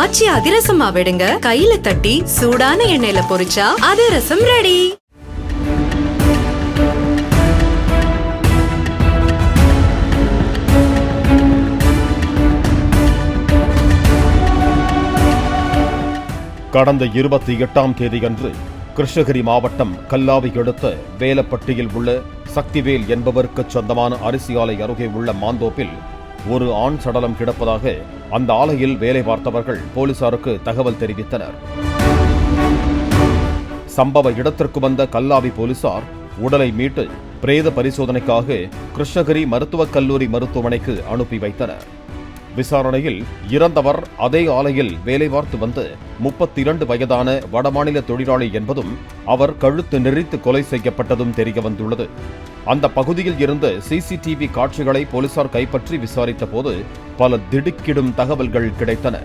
ஆச்சி அதிரசமா விடுங்க, கையில தட்டி சூடான எண்ணெயில பொரிச்சா அதிரசம் ரெடி. கடந்த 28ஆம் தேதியன்று கிருஷ்ணகிரி மாவட்டம் கல்லாவி அடுத்த வேலப்பட்டியில் உள்ள சக்திவேல் என்பவருக்கு சொந்தமான அரிசி ஆலை அருகே உள்ள மாந்தோப்பில் ஒரு ஆண் சடலம் கிடப்பதாக அந்த ஆலையில் வேலை பார்த்தவர்கள் போலீசாருக்கு தகவல் தெரிவித்தனர். சம்பவ இடத்திற்கு வந்த கல்லாவி போலீசார் உடலை மீட்டு பிரேத பரிசோதனைக்காக கிருஷ்ணகிரி மருத்துவக் கல்லூரி மருத்துவமனைக்கு அனுப்பி வைத்தனர். விசாரணையில் இறந்தவர் அதே ஆலையில் வேலை பார்த்து வந்த 32 வயதான வடமாநில தொழிலாளி என்பதும் அவர் கழுத்து நெரித்து கொலை செய்யப்பட்டதும் தெரியவந்துள்ளது. அந்த பகுதியில் இருந்த சிசிடிவி காட்சிகளை போலீசார் கைப்பற்றி விசாரித்த போது பல திடுக்கிடும் தகவல்கள் கிடைத்தன.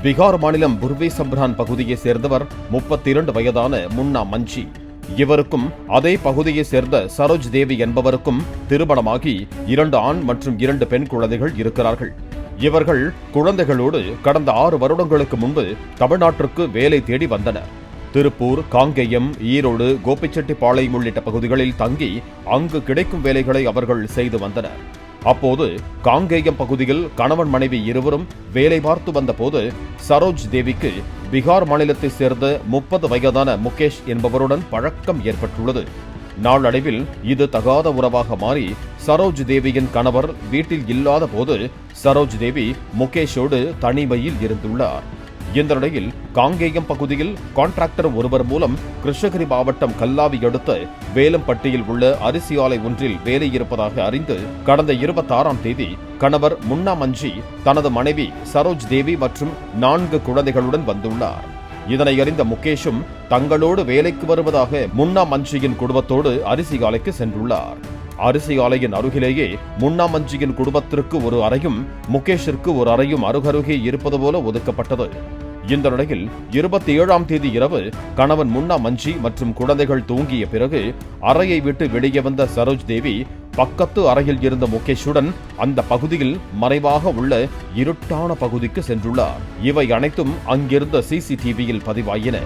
பீகார் மாநிலம் புர்வி சம்ரான் பகுதியை சேர்ந்தவர் 32 வயதான முன்னா மஞ்சி. இவருக்கும் அதே பகுதியை சேர்ந்த சரோஜ் தேவி என்பவருக்கும் திருமணமாகி 2 ஆண் மற்றும் 2 பெண் குழந்தைகள் இருக்கிறார்கள். இவர்கள் குழந்தைகளோடு கடந்த 6 வருடங்களுக்கு முன்பு தமிழ்நாட்டிற்கு வேலை தேடி வந்தனர். திருப்பூர், காங்கேயம், ஈரோடு, கோபிச்செட்டிப்பாளையம் உள்ளிட்ட பகுதிகளில் தங்கி அங்கு கிடைக்கும் வேலைகளை அவர்கள் செய்து வந்தனர். அப்போது காங்கேயம் பகுதியில் கணவன் மனைவி இருவரும் வேலை பார்த்து வந்த போது சரோஜ் தேவிக்கு பீகார் மாநிலத்தை சேர்ந்த 30 வயதான முகேஷ் என்பவருடன் பழக்கம் ஏற்பட்டுள்ளது. நாளடைவில் இது தகாத உறவாக மாறி சரோஜ் தேவியின் கணவர் வீட்டில் இல்லாத போது சரோஜ் தேவி முகேஷோடு தனிமையில் இருந்துள்ளார். இந்த நிலையில் காங்கேயம் பகுதியில் கான்ட்ராக்டர் ஒருவர் மூலம் கிருஷ்ணகிரி மாவட்டம் கல்லாவி அடுத்த வேலம்பட்டியில் உள்ள அரிசி ஆலை ஒன்றில் வேலை இருப்பதாக அறிந்து கடந்த 26ஆம் தேதி கணவர் முன்னா மஞ்சி தனது மனைவி சரோஜ் தேவி மற்றும் 4 குழந்தைகளுடன் வந்துள்ளார். இதனை அறிந்த முகேஷும் தங்களோடு வேலைக்கு வருவதாக முன்னா மஞ்சியின் குடும்பத்தோடு அரிசி ஆலைக்கு சென்றுள்ளார். அரிசி ஆலையின் அருகிலேயே முன்னா மஞ்சியின் குடும்பத்திற்கு ஒரு அறையும் முகேஷிற்கு ஒரு அறையும் அருகருகே இருப்பது போல ஒதுக்கப்பட்டது. இந்த நிலையில் 27ஆம் தேதி இரவு கணவன் முன்னா மஞ்சி மற்றும் குழந்தைகள் தூங்கிய பிறகு அறையை விட்டு வெளியே வந்த சரோஜ் தேவி பக்கத்து அறையில் இருந்த முகேஷுடன் அந்த பகுதியில் மறைவாக உள்ள இருட்டான பகுதிக்கு சென்றுள்ளார். இவை அனைத்தும் அங்கிருந்த சிசிடிவியில் பதிவாயின.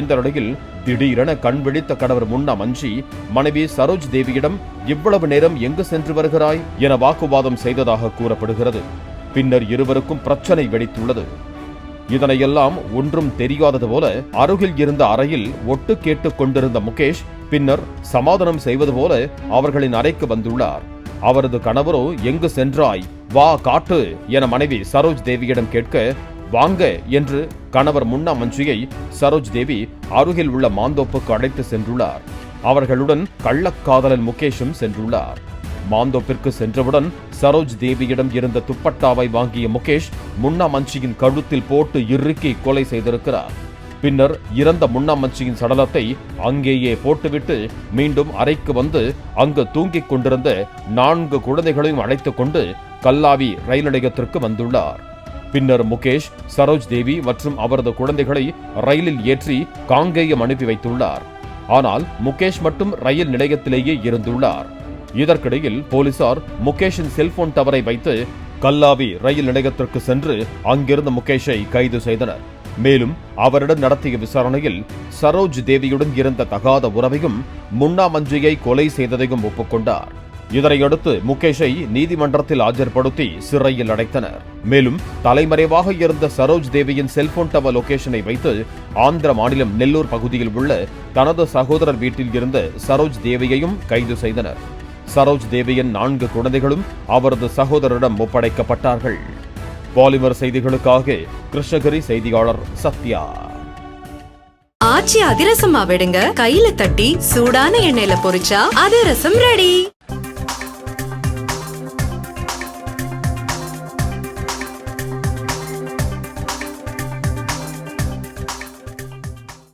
இந்த நிலையில் திடீரென கண் விழித்த கணவர் முன்னா மஞ்சி மனைவி சரோஜ் தேவியிடம் இவ்வளவு நேரம் எங்கு சென்று வருகிறாய் என வாக்குவாதம் செய்ததாக கூறப்படுகிறது. பின்னர் இருவருக்கும் பிரச்சனை வெடித்துள்ளது. இதனையெல்லாம் ஒன்றும் தெரியாதது போல அருகில் இருந்த அறையில் ஒட்டு கேட்டுக் கொண்டிருந்த முகேஷ் பின்னர் சமாதானம் செய்வது போல அவர்களின் அறைக்கு வந்துள்ளார். அவரது கணவரோ எங்கு சென்றாய், வா காட்டு என மனைவி சரோஜ் தேவியிடம் கேட்க வாங்க என்று கணவர் முன்னா மஞ்சியை சரோஜ் தேவி அருகில் உள்ள மாந்தோப்புக்கு அழைத்து சென்றுள்ளார். அவர்களுடன் கள்ளக்காதலன் முகேஷும் சென்றுள்ளார். மாந்தோப்பிற்கு சென்றவுடன் சரோஜ் தேவியிடம் இருந்த துப்பட்டாவை வாங்கிய முகேஷ் முன்னா மஞ்சியின் கழுத்தில் போட்டு இறுக்கி கொலை செய்திருக்கிறார். பின்னர் இறந்த முன்னா மஞ்சியின் சடலத்தை அங்கேயே போட்டுவிட்டு மீண்டும் அறைக்கு வந்து அங்கு தூங்கிக் கொண்டிருந்த 4 குழந்தைகளையும் அழைத்துக் கொண்டு கல்லாவி ரயில் நிலையத்திற்கு வந்துள்ளார். பின்னர் முகேஷ் சரோஜ் தேவி மற்றும் அவரது குழந்தைகளை ரயிலில் ஏற்றி காங்கேயம் அனுப்பி வைத்துள்ளார். ஆனால் முகேஷ் மட்டும் ரயில் நிலையத்திலேயே இருந்துள்ளார். இதற்கிடையில் போலீசார் முகேஷின் செல்போன் டவரை வைத்து கல்லாவி ரயில் நிலையத்திற்கு சென்று அங்கிருந்த முகேஷை கைது செய்தனர். மேலும் அவரிடம் நடத்திய விசாரணையில் சரோஜ் தேவியுடன் இருந்த தகாத உறவையும் முன்னா மஞ்சியை கொலை செய்ததையும் ஒப்புக்கொண்டார். இதனையடுத்து முகேஷை நீதிமன்றத்தில் ஆஜர்படுத்தி சிறையில் அடைத்தனர். மேலும் தலைமறைவாக இருந்த சரோஜ் தேவியின் செல்போன் டவர் லொகேஷனை வைத்து ஆந்திர மாநிலம் நெல்லூர் பகுதியில் உள்ள தனது சகோதரர் வீட்டில் இருந்த சரோஜ் தேவியையும் கைது செய்தனர். சரோஜ் தேவியின் 4 குழந்தைகளும் அவரது சகோதரரிடம் ஒப்படைக்கப்பட்டார்கள். பாலிமர் செய்திகளுக்காக கிருஷ்ணகிரி செய்தியாளர் சத்யா. ஆச்சி அதிரசமா விடுங்க, கையில தட்டி சூடான எண்ணெயில பொரிச்சா அதிரசம் ரெடி.